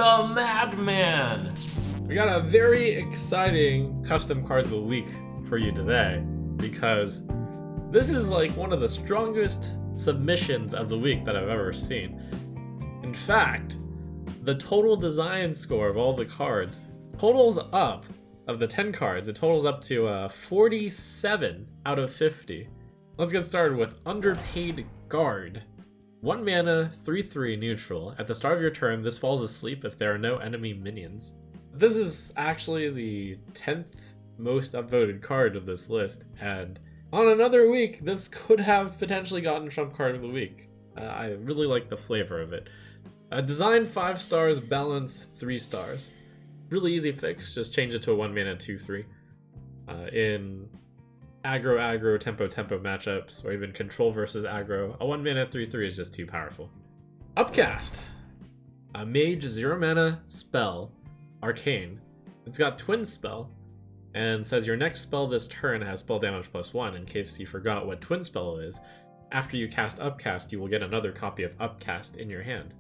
the Madman! We got a very exciting custom cards of the week for you today, because this is like one of the strongest submissions of the week that I've ever seen. In fact, the total design score of all the cards totals up, of the 10 cards, it totals up to 47 out of 50. Let's get started with Underpaid Guard. 1 mana, 3/3 neutral. At the start of your turn, this falls asleep if there are no enemy minions. This is actually the 10th most upvoted card of this list, and on another week, this could have potentially gotten Trump Card of the Week. I really like the flavor of it. Design 5 stars, balance 3 stars. Really easy fix, just change it to a 1 mana 2/3. In aggro tempo matchups, or even control versus aggro, a 1 mana 3/3 is just too powerful. Upcast. A mage 0 mana spell, arcane. It's got twin spell, and says your next spell this turn has spell damage +1. In case you forgot what twin spell is, after you cast Upcast, you will get another copy of Upcast in your hand.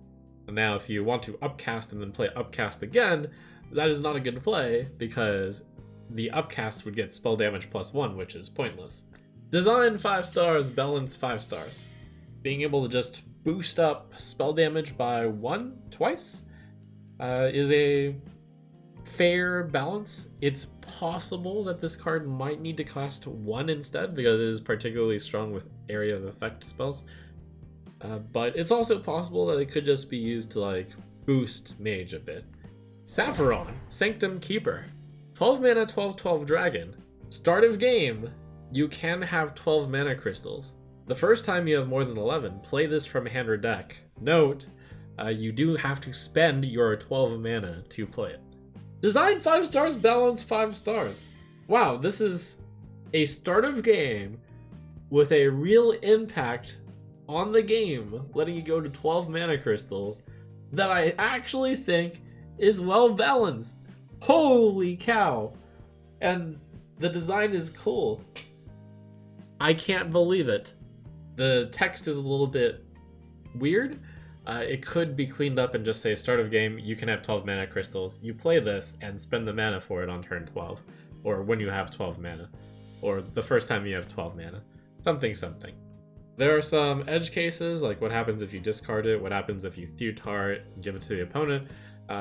And now if you want to Upcast and then play Upcast again, that is not a good play, because the Upcast would get spell damage +1, which is pointless. Design 5 stars, balance 5 stars. Being able to just boost up spell damage by 1 twice is a fair balance. It's possible that this card might need to cost 1 instead, because it is particularly strong with area of effect spells. But it's also possible that it could just be used to like boost mage a bit. Sapphiron, Sanctum Keeper. 12 mana, 12/12 dragon. Start of game, you can have 12 mana crystals. The first time you have more than 11, play this from hand or deck. Note, you do have to spend your 12 mana to play it. Design 5 stars, balance 5 stars. Wow, this is a start of game with a real impact on the game, letting you go to 12 mana crystals, that I actually think is well balanced. Holy cow! And the design is cool. I can't believe it. The text is a little bit weird. It could be cleaned up and just say, start of game, you can have 12 mana crystals. You play this and spend the mana for it on turn 12. Or when you have 12 mana. Or the first time you have 12 mana. Something. There are some edge cases, like what happens if you discard it, what happens if you Thewtar it, give it to the opponent.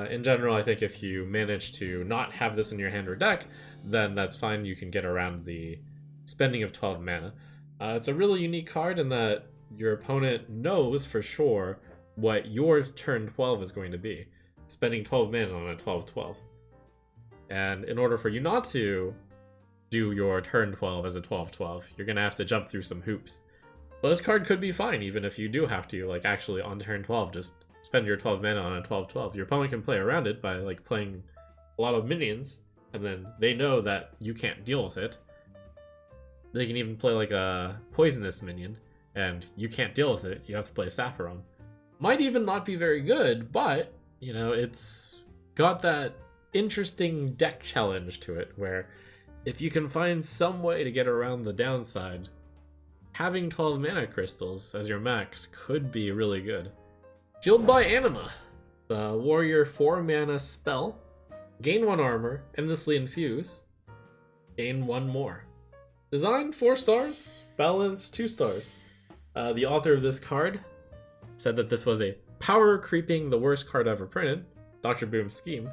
In general, I think if you manage to not have this in your hand or deck, then that's fine. You can get around the spending of 12 mana. It's a really unique card in that your opponent knows for sure what your turn 12 is going to be, spending 12 mana on a 12/12. And in order for you not to do your turn 12 as a 12/12, you're going to have to jump through some hoops. But this card could be fine, even if you do have to, like, actually on turn 12, just spend your 12 mana on a 12/12. Your opponent can play around it by like playing a lot of minions, and then they know that you can't deal with it. They can even play like a poisonous minion, and you can't deal with it. You have to play Sapphiron. Might even not be very good, but you know, it's got that interesting deck challenge to it, where if you can find some way to get around the downside, having 12 mana crystals as your max could be really good. Fueled by Anima, the warrior 4 mana spell. Gain 1 armor, endlessly infuse. Gain 1 more. Design 4 stars, balance 2 stars. The author of this card said that this was a power creeping the worst card ever printed, Dr. Boom's Scheme.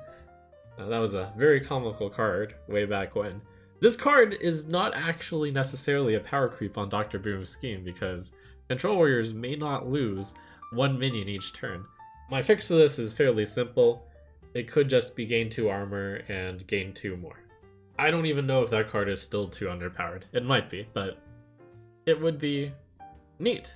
That was a very comical card way back when. This card is not actually necessarily a power creep on Dr. Boom's Scheme, because control warriors may not lose 1 minion each turn. My fix to this is fairly simple. It could just be gain 2 armor and gain 2 more. I don't even know if that card is still too underpowered. It might be, but it would be neat.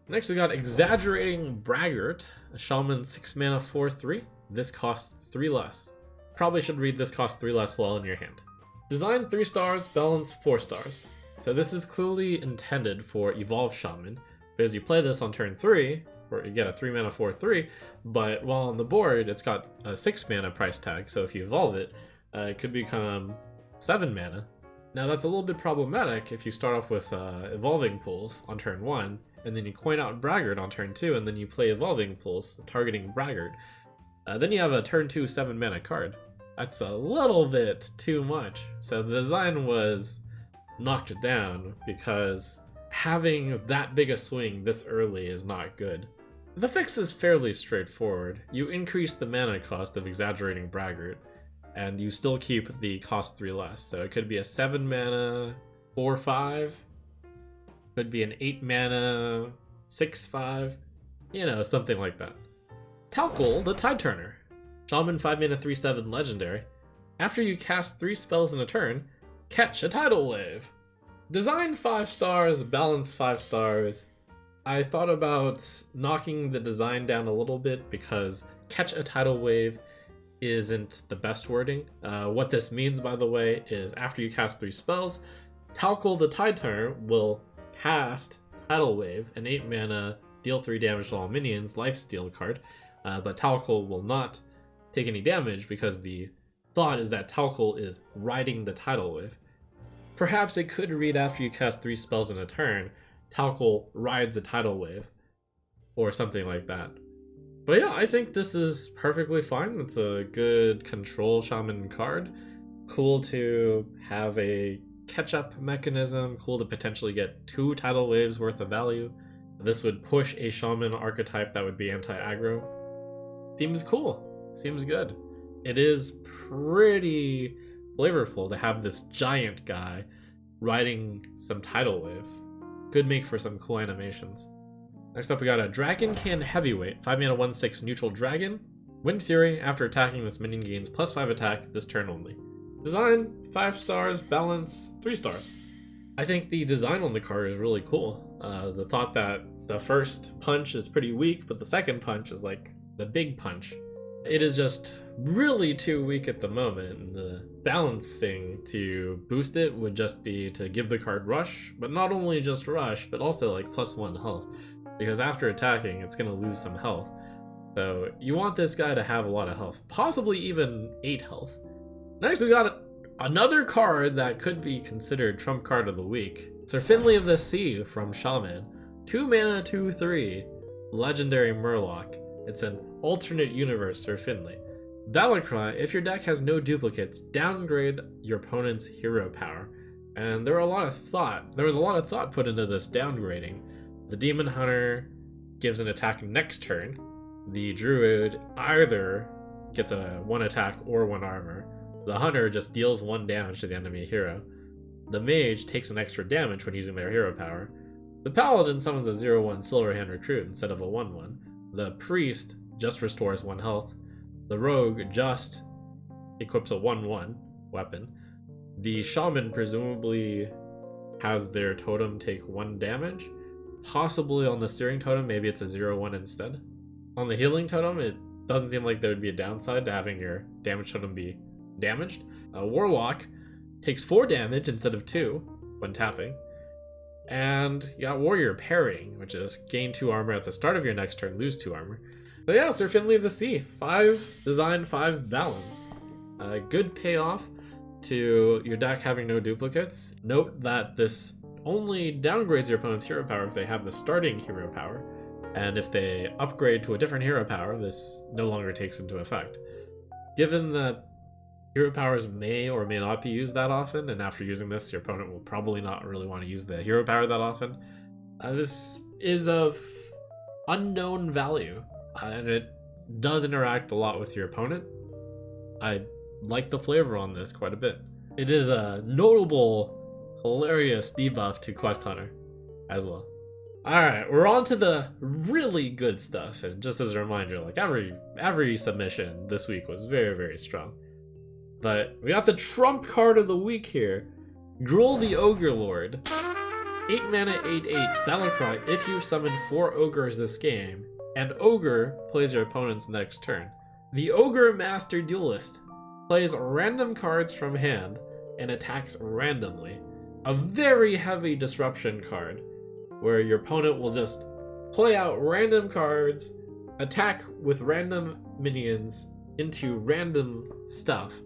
Next we got Exaggerating Braggart, a shaman 6 mana 4/3. This costs 3 less. Probably should read this costs 3 less while in your hand. Design 3 stars, balance 4 stars. So this is clearly intended for Evolve Shaman, because you play this on turn 3, or you get a 3 mana 4/3, but while on the board, it's got a 6 mana price tag, so if you evolve it, it could become 7 mana. Now that's a little bit problematic if you start off with evolving pools on turn 1, and then you coin out Braggart on turn 2, and then you play evolving pools targeting Braggart. Then you have a turn 2 7 mana card. That's a little bit too much. So the design was knocked down because having that big a swing this early is not good. The fix is fairly straightforward. You increase the mana cost of Exaggerating Braggart, and you still keep the cost 3 less. So it could be a 7 mana 4/5, could be an 8 mana 6/5, you know, something like that. Talkul, the Tide Turner. Shaman 5 mana 3/7 legendary. After you cast 3 spells in a turn, catch a Tidal Wave. Design 5 stars, balance 5 stars. I thought about knocking the design down a little bit because catch a Tidal Wave isn't the best wording. What this means, by the way, is after you cast 3 spells, Talkul the Tide Turner will cast Tidal Wave, an 8 mana, deal 3 damage to all minions, lifesteal card, but Talkul will not take any damage because the thought is that Talkul is riding the Tidal Wave. Perhaps it could read after you cast 3 spells in a turn, Talkul rides a Tidal Wave, or something like that. But yeah, I think this is perfectly fine. It's a good control shaman card. Cool to have a catch-up mechanism, cool to potentially get 2 Tidal Waves worth of value. This would push a shaman archetype that would be anti-aggro. Seems cool. Seems good. It is pretty flavorful to have this giant guy riding some Tidal Waves. Could make for some cool animations. Next up we got a Dragonkin Heavyweight, 5 mana 1/6 neutral dragon. Wind Fury, after attacking this minion gains +5 attack this turn only. Design, 5 stars, balance, 3 stars. I think the design on the card is really cool. The thought that the first punch is pretty weak, but the second punch is like the big punch. It is just really too weak at the moment, and the balancing to boost it would just be to give the card rush, but not only just rush, but also like +1 health, because after attacking it's going to lose some health. So you want this guy to have a lot of health, possibly even 8 health. Next we got another card that could be considered trump card of the week. Sir Finley of the Sea from Shaman. 2 mana 2/3, legendary Murloc. It's an alternate universe Sir Finley. Battlecry, if your deck has no duplicates, downgrade your opponent's hero power. And there was a lot of thought put into this downgrading. The Demon Hunter gives an attack next turn. The Druid either gets a 1 attack or 1 armor. The Hunter just deals 1 damage to the enemy hero. The Mage takes an extra damage when using their hero power. The Paladin summons a 0/1 Silverhand Recruit instead of a 1/1. The Priest just restores 1 health. The Rogue just equips a 1/1 weapon. The Shaman presumably has their totem take 1 damage. Possibly on the Searing Totem, maybe it's a 0/1 instead. On the Healing Totem, it doesn't seem like there would be a downside to having your damage totem be damaged. Warlock takes 4 damage instead of 2 when tapping. And you got Warrior Parrying, which is gain 2 armor at the start of your next turn, lose 2 armor. So yeah, Sir Finley of the Sea, 5 design, 5 balance. Good payoff to your deck having no duplicates. Note that this only downgrades your opponent's hero power if they have the starting hero power, and if they upgrade to a different hero power, this no longer takes into effect. Given that hero powers may or may not be used that often, and after using this, your opponent will probably not really want to use the hero power that often. This is of unknown value, and it does interact a lot with your opponent. I like the flavor on this quite a bit. It is a notable, hilarious debuff to Quest Hunter as well. Alright, we're on to the really good stuff, and just as a reminder, like every submission this week was very, very strong. But we got the trump card of the week here. Gruul the Ogre Lord. 8 mana 8/8 Battlecry if you summon 4 ogres this game, and Ogre plays your opponent's next turn. The Ogre Master Duelist plays random cards from hand and attacks randomly. A very heavy disruption card, where your opponent will just play out random cards, attack with random minions into random stuff.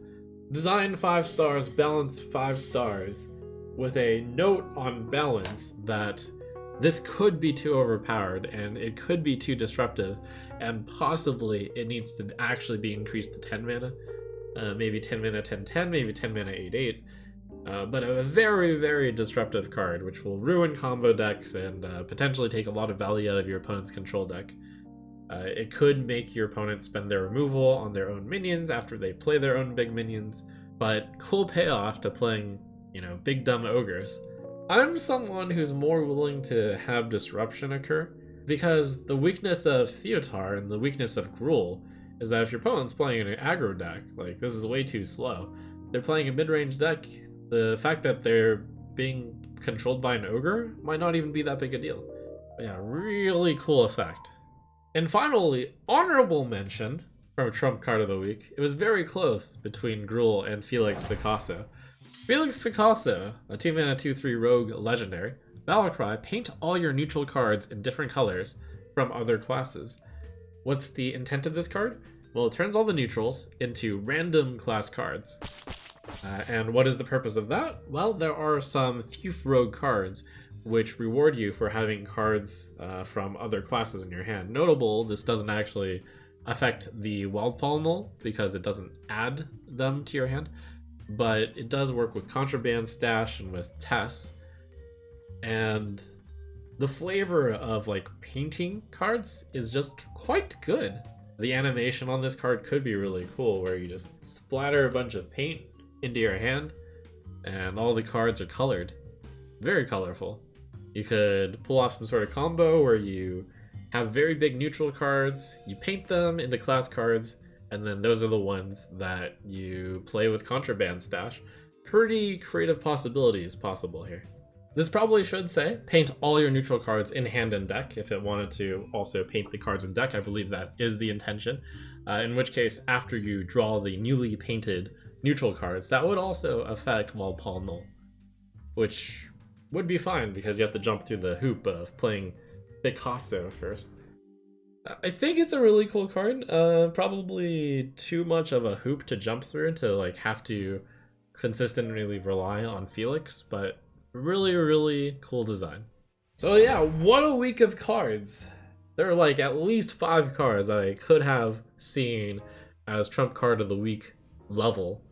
Design 5 stars, balance 5 stars, with a note on balance that This could be too overpowered, and it could be too disruptive, and possibly it needs to actually be increased to 10 mana. Maybe 10 mana 10/10, maybe 10 mana 8/8. But a very, very disruptive card, which will ruin combo decks and potentially take a lot of value out of your opponent's control deck. It could make your opponent spend their removal on their own minions after they play their own big minions, but cool payoff to playing, big dumb ogres. I'm someone who's more willing to have disruption occur, because the weakness of Theotar and the weakness of Gruul is that if your opponent's playing an aggro deck, like this is way too slow, they're playing a mid-range deck, the fact that they're being controlled by an ogre might not even be that big a deal. But yeah, really cool effect. And finally, honorable mention from Trump Card of the Week. It was very close between Gruul and Felix Picasso. Felix Picasso, a 2-mana 2/3 rogue legendary. Battle cry, paint all your neutral cards in different colors from other classes. What's the intent of this card? Well, it turns all the neutrals into random class cards. And what is the purpose of that? Well, there are some Thief Rogue cards which reward you for having cards from other classes in your hand. Notable, this doesn't actually affect the Wild Null because it doesn't add them to your hand, but it does work with Contraband Stash and with Tess. And the flavor of like painting cards is just quite good. The animation on this card could be really cool, where you just splatter a bunch of paint into your hand and all the cards are colored. Very colorful. You could pull off some sort of combo where you have very big neutral cards, you paint them into class cards, and then those are the ones that you play with Contraband Stash. Pretty creative possibilities possible here. This probably should say paint all your neutral cards in hand and deck if it wanted to also paint the cards in deck. I believe that is the intention. In which case, after you draw the newly painted neutral cards, that would also affect Wild Null, which would be fine because you have to jump through the hoop of playing Picasso first. I think it's a really cool card. Probably too much of a hoop to jump through to like have to consistently rely on Felix, but really, really cool design. So yeah, what a week of cards. There are like at least 5 cards I could have seen as Trump Card of the Week level